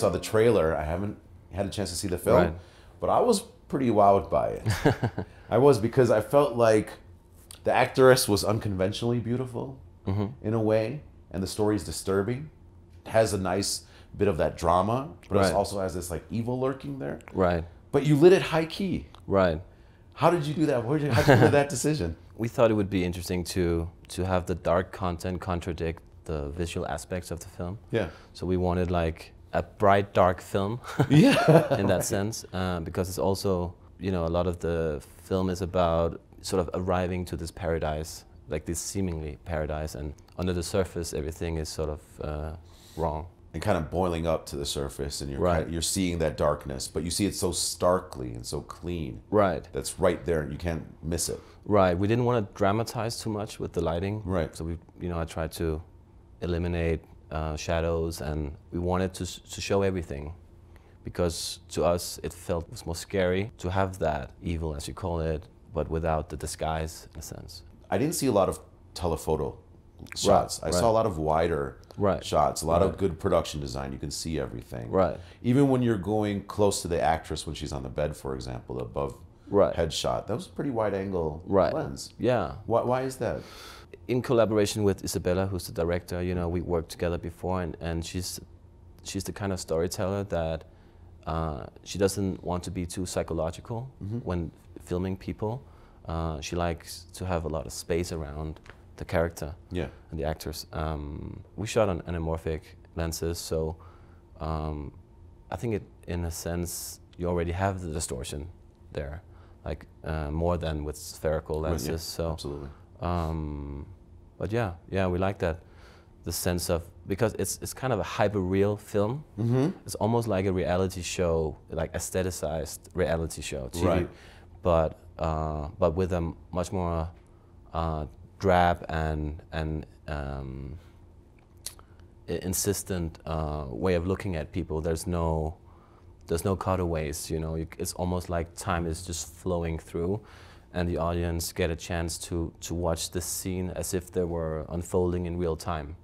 saw the trailer. I haven't had a chance to see the film, Right. but I was pretty wowed by it. I was, because I felt like the actress was unconventionally beautiful in a way, and the story is disturbing. It has a nice bit of that drama, but Right. it also has this like evil lurking there. Right. But you lit it high key. Right. How did you do that? How did you come to that decision? We thought it would be interesting to have the dark content contradict the visual aspects of the film. Yeah. So we wanted like a bright, dark film Yeah. in that sense, because it's also, you know, a lot of the film is about sort of arriving to this paradise, like this seemingly paradise, and under the surface everything is sort of wrong. And kind of boiling up to the surface, and you're Right. you're seeing that darkness, but you see it so starkly and so clean. Right. That's right there, and you can't miss it. Right. We didn't want to dramatize too much with the lighting. Right. So we, you know, I tried to eliminate shadows, and we wanted to show everything, because to us it felt it was more scary to have that evil, as you call it, but without the disguise, in a sense. I didn't see a lot of telephoto shots. I saw a lot of wider shots, a lot of good production design. You can see everything. Right. Even when you're going close to the actress when she's on the bed, for example, the above head shot, that was a pretty wide angle lens. Yeah. Why is that? In collaboration with Isabella, who's the director, you know, we worked together before, and she's the kind of storyteller that she doesn't want to be too psychological when filming people. She likes to have a lot of space around the character and the actors. We shot on anamorphic lenses, so I think in a sense you already have the distortion there, like more than with spherical lenses. Yeah, so absolutely. But yeah, we like that, the sense of, because it's kind of a hyper-real film. It's almost like a reality show, like aestheticized reality show, TV, Right. but with a much more drab and insistent way of looking at people. There's no cutaways, you know. It's almost like time is just flowing through, and the audience get a chance to watch the scene as if they were unfolding in real time.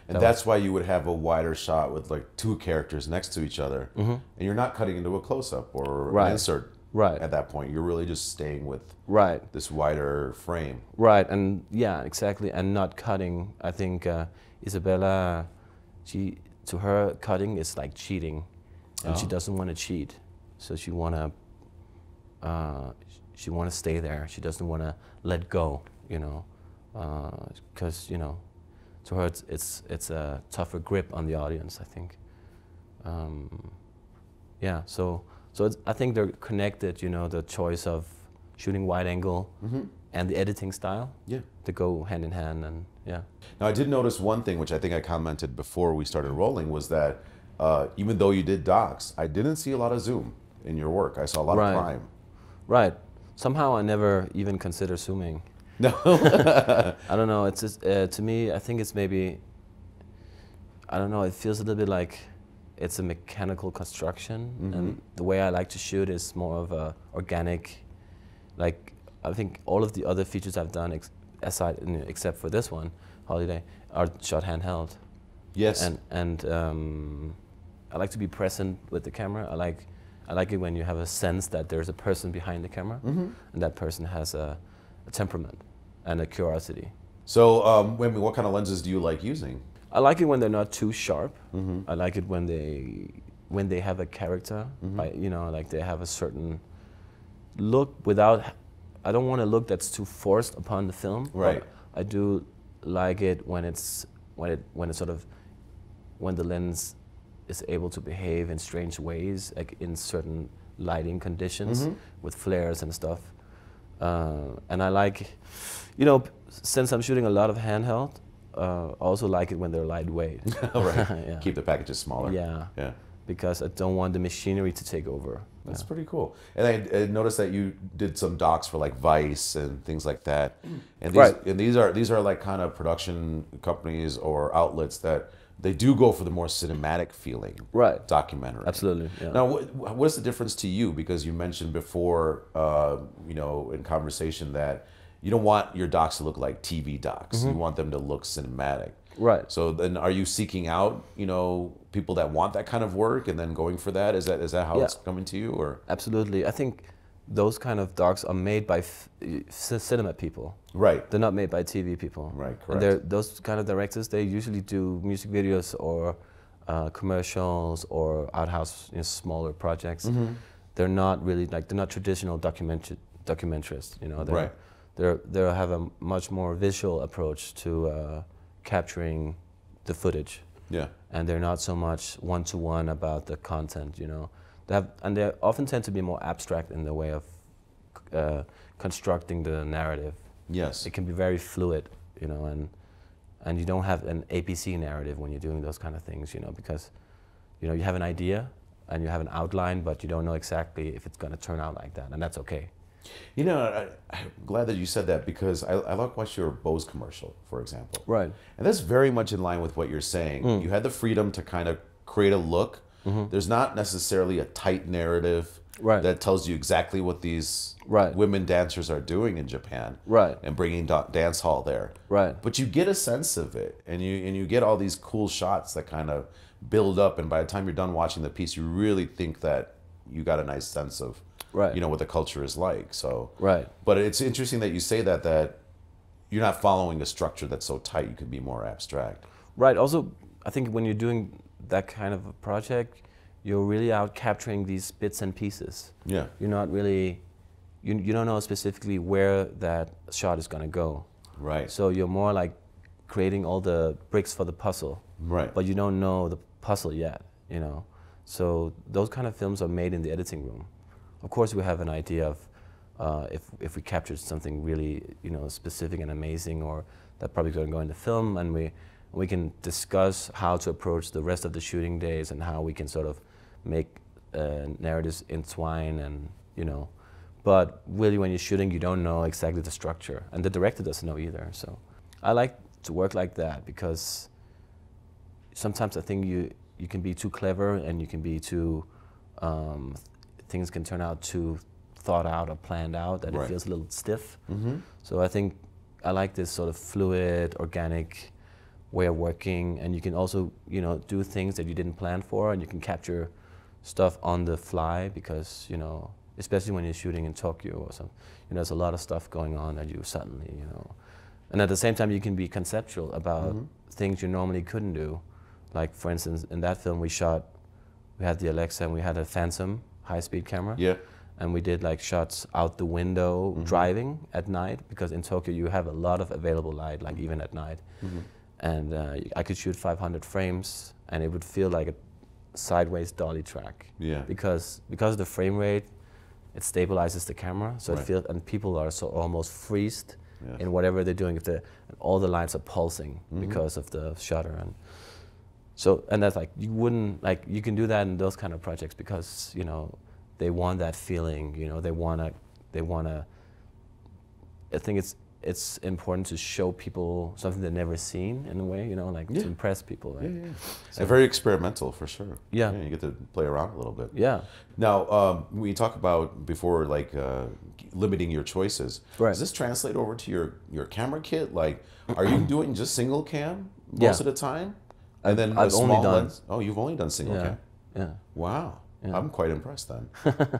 And that's why you would have a wider shot with like two characters next to each other, and you're not cutting into a close-up or an insert. Right. At that point, you're really just staying with this wider frame. Right, and yeah, exactly, and not cutting. I think Isabella, to her, cutting is like cheating, and she doesn't want to cheat, so she wanna stay there. She doesn't want to let go, you know, because you know, to her it's a tougher grip on the audience, I think. Yeah, so I think they're connected, you know, the choice of shooting wide angle and the editing style. Yeah. To go hand in hand, and yeah. Now I did notice one thing, which I think I commented before we started rolling, was that even though you did docs, I didn't see a lot of zoom in your work. I saw a lot of prime. Right. Somehow I never even consider zooming. No. I don't know. It's just, to me, I think it's maybe, I don't know. It feels a little bit like it's a mechanical construction, and the way I like to shoot is more of a organic. Like, I think all of the other features I've done, except for this one, Holiday, are shot handheld. Yes. And I like to be present with the camera. I like it when you have a sense that there's a person behind the camera, and that person has a temperament and a curiosity. So, what kind of lenses do you like using? I like it when they're not too sharp. I like it when they have a character, you know, like they have a certain look without. I don't want a look that's too forced upon the film. Right. I do like it when it's sort of, when the lens is able to behave in strange ways, like in certain lighting conditions with flares and stuff. And I like, you know, since I'm shooting a lot of handheld, I also like it when they're lightweight. Right. Yeah. Keep the packages smaller. Yeah. Yeah. Because I don't want the machinery to take over. That's pretty cool. And I noticed that you did some docs for like Vice and things like that. And these are like kind of production companies or outlets that they do go for the more cinematic feeling documentary. Absolutely. Yeah. Now, what is the difference to you? Because you mentioned before, you know, in conversation that you don't want your docs to look like TV docs. You want them to look cinematic. Right. So then, are you seeking out, people that want that kind of work and then going for that? Is that how it's coming to you, or? Absolutely. I think those kind of docs are made by cinema people. Right. They're not made by TV people. Right. And Correct. those kind of directors, they usually do music videos or commercials or art house, smaller projects. They're not really they're not traditional documentarists. Right. They have a much more visual approach to capturing the footage. Yeah. And they're not so much one-to-one about the content. They often tend to be more abstract in the way of constructing the narrative. Yes. It can be very fluid, and you don't have an APC narrative when you're doing those kind of things, because you have an idea and you have an outline, but you don't know exactly if it's going to turn out like that, and that's okay. I'm glad that you said that, because I like watch your Bose commercial, for example. Right. And that's very much in line with what you're saying. You had the freedom to kind of create a look. There's not necessarily a tight narrative that tells you exactly what these women dancers are doing in Japan, and bringing dance hall there. But you get a sense of it, and you get all these cool shots that kind of build up, and by the time you're done watching the piece, you really think that you got a nice sense of what the culture is like. So but it's interesting that you say that you're not following a structure that's so tight. You can be more abstract. Also, I think when you're doing that kind of a project, you're really out capturing these bits and pieces. Yeah. You're not really, you don't know specifically where that shot is going to go. Right. So you're more like creating all the bricks for the puzzle. Right. But you don't know the puzzle yet, So those kind of films are made in the editing room. Of course, we have an idea of if we captured something really, specific and amazing, or that probably going to go in the film, and we can discuss how to approach the rest of the shooting days and how we can sort of make narratives entwine, and But really, when you're shooting, you don't know exactly the structure, and the director doesn't know either. So I like to work like that, because sometimes I think you can be too clever, and you can be too things can turn out too thought out or planned out, that it feels a little stiff. So I think I like this sort of fluid, organic way of working, and you can also do things that you didn't plan for, and you can capture stuff on the fly, because especially when you're shooting in Tokyo or something, there's a lot of stuff going on that you suddenly and at the same time you can be conceptual about things you normally couldn't do. Like, for instance, in that film we had the Alexa, and we had a Phantom high-speed camera. Yeah. And we did like shots out the window driving at night, because in Tokyo you have a lot of available light, like even at night. And I could shoot 500 frames, and it would feel like a sideways dolly track. Yeah. Because of the frame rate, it stabilizes the camera, so it feels, and people are so almost freezed in whatever they're doing. If all the lines are pulsing because of the shutter, and that's like you can do that in those kind of projects, because they want that feeling. They wanna. I think it's important to show people something they've never seen, in a way, to impress people, right? Yeah. So, and very experimental, for sure. Yeah. You get to play around a little bit. Yeah. Now, when you talk about before, limiting your choices, does this translate over to your camera kit? Like, are you doing just single cam most of the time? And then I've a only small done. lens? Oh, you've only done single cam? Yeah. Wow. Yeah. I'm quite impressed then.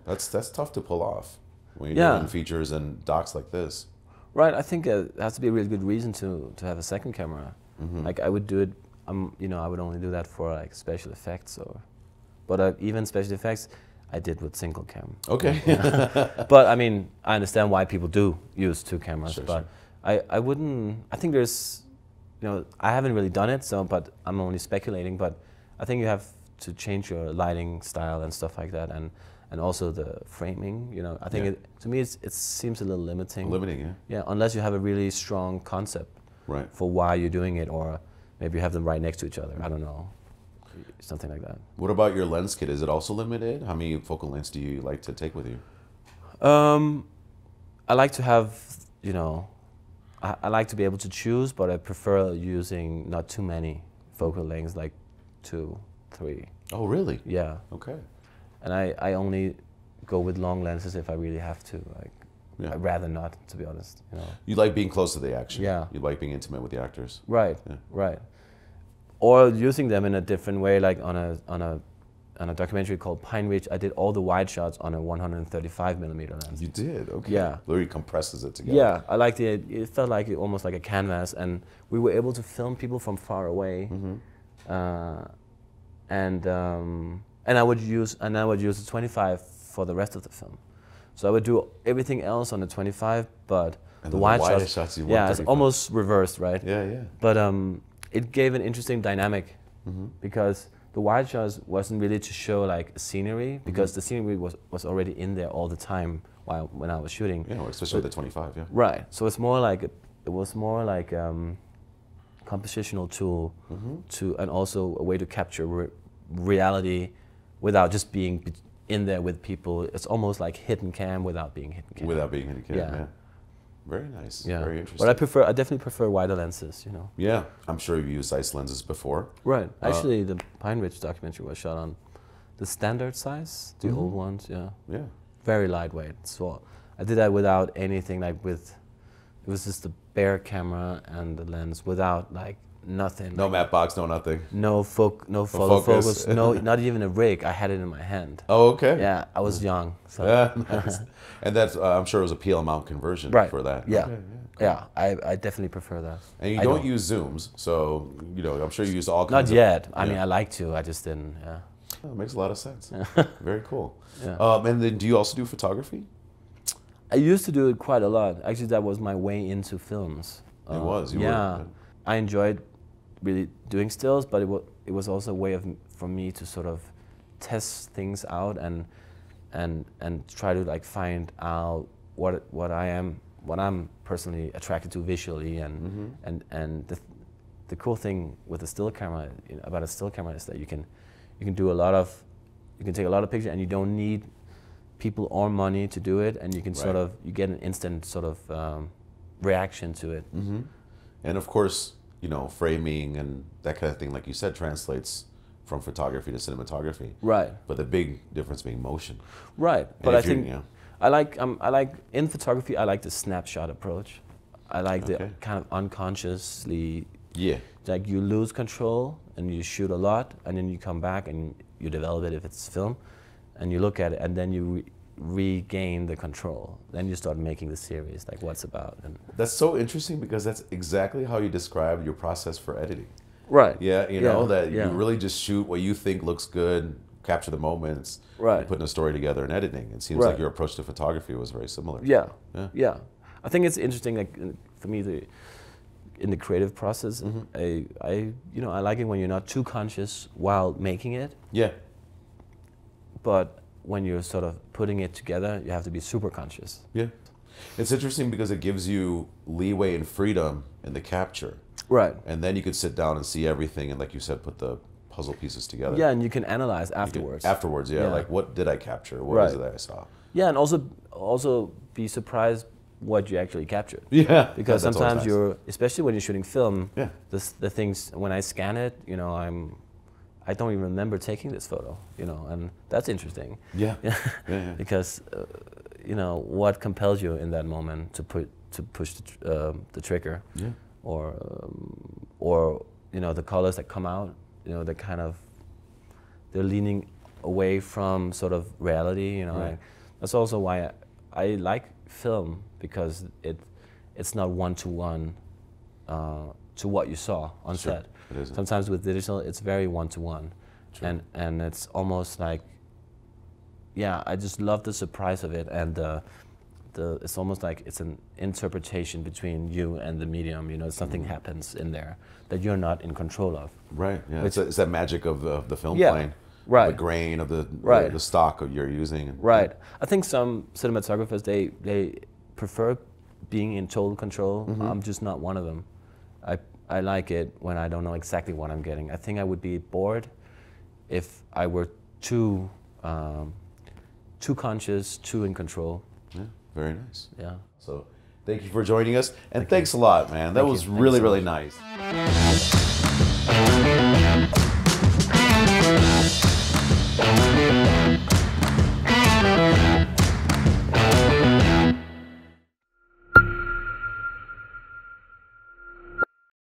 That's tough to pull off when you're doing features and docs like this. Right, I think it has to be a really good reason to have a second camera. Like, I would do it, I would only do that for like special effects, but even special effects, I did with single cam. Okay. But I mean, I understand why people do use two cameras, Sure, but I wouldn't. I think there's, I haven't really done it, but I'm only speculating. But I think you have to change your lighting style and stuff like that, and also the framing. I think to me it seems a little limiting. Limiting, yeah. Yeah, unless you have a really strong concept for why you're doing it, or maybe you have them right next to each other. I don't know, something like that. What about your lens kit? Is it also limited? How many focal lengths do you like to take with you? I like to have, I like to be able to choose, but I prefer using not too many focal lengths, like 2, 3. Oh, really? Yeah. Okay. And I only go with long lenses if I really have to. Like, Yeah. I'd rather not, to be honest. You know. You like being close to the action. Yeah. You like being intimate with the actors. Right. Yeah. Right. Or using them in a different way, like on a documentary called Pine Ridge. I did all the wide shots on a 135mm lens. You did. Okay. Yeah. Literally compresses it together. Yeah, I liked it. It felt like almost like a canvas, and we were able to film people from far away. And I would use the 25 for the rest of the film. So I would do everything else on the 25, but and the wide shots you yeah, it's almost reversed, right? Yeah, yeah. But it gave an interesting dynamic because the wide shots wasn't really to show like scenery, because the scenery was already in there all the time when I was shooting. Yeah, especially with the 25, yeah. Right. So it's more like it was more like compositional tool to, and also a way to capture reality without just being in there with people. It's almost like hidden cam without being hidden cam. Without being hidden cam, Yeah. yeah. Very nice. Yeah. Very interesting. But I definitely prefer wider lenses, you know. Yeah, I'm sure you've used ZEISS lenses before. Right. Actually, the Pine Ridge documentary was shot on the standard size, the old ones, yeah. Yeah. Very lightweight. So I did that without anything, like it was just the bare camera and the lens without like nothing. No matte box, no nothing. No follow focus, no, not even a rig. I had it in my hand. Oh, okay. Yeah, I was young. So. Yeah, nice. And that's, I'm sure it was a PL mount conversion for that. Yeah. Okay, yeah, I definitely prefer that. And you don't use zooms, so you know I'm sure you use all kinds. Not yet. I mean, I like to. I just didn't. Yeah. Oh, it makes a lot of sense. Very cool. Yeah. And then, do you also do photography? I used to do it quite a lot. Actually, that was my way into films. It was. You yeah. were. I enjoyed really doing stills, but it was also a way for me to sort of test things out and try to like find out what I'm personally attracted to visually, and the cool thing with a still camera, about a still camera, is that you can take a lot of pictures, and you don't need people or money to do it, and you can sort of, you get an instant sort of reaction to it. And of course, you know, framing and that kind of thing, like you said, translates from photography to cinematography. Right. But the big difference being motion. Right. And But I think I like in photography, I like the snapshot approach. I like the kind of unconsciously. Yeah. Like you lose control and you shoot a lot, and then you come back and you develop it if it's film, and you look at it, and then you regain the control. Then you start making the series, like what's about. And that's so interesting, because that's exactly how you describe your process for editing. Right. Yeah, you know, that you really just shoot what you think looks good, capture the moments, and putting a story together in editing. It seems like your approach to photography was very similar. Yeah. Yeah. I think it's interesting, like for me, in the creative process, I like it when you're not too conscious while making it. Yeah. But when you're sort of putting it together, you have to be super conscious. Yeah. It's interesting because it gives you leeway and freedom in the capture. Right. And then you could sit down and see everything and, like you said, put the puzzle pieces together. Yeah, and you can analyze afterwards. Afterwards, yeah. Like, what did I capture? What is it that I saw? Yeah, and also be surprised what you actually captured. Yeah. Because sometimes nice. Especially when you're shooting film, yeah. the things, when I scan it, you know, I don't even remember taking this photo, you know, and that's interesting. Yeah. Because, you know, what compels you in that moment to push the trigger, or you know, the colors that come out, you know, they're leaning away from sort of reality, you know. Right. That's also why I like film, because it's not one-to-one to what you saw on set. Sometimes with digital, it's very one-to-one, and it's almost like, yeah, I just love the surprise of it, and it's almost like it's an interpretation between you and the medium. You know, something happens in there that you're not in control of. Right. Yeah. It's that magic of the film plane. Right. The grain of the stock you're using. Right. I think some cinematographers they prefer being in total control. I'm just not one of them. I like it when I don't know exactly what I'm getting. I think I would be bored if I were too conscious, too in control. Yeah, very nice. Yeah. So thank you for joining us, and thanks a lot, man. That was really, really nice.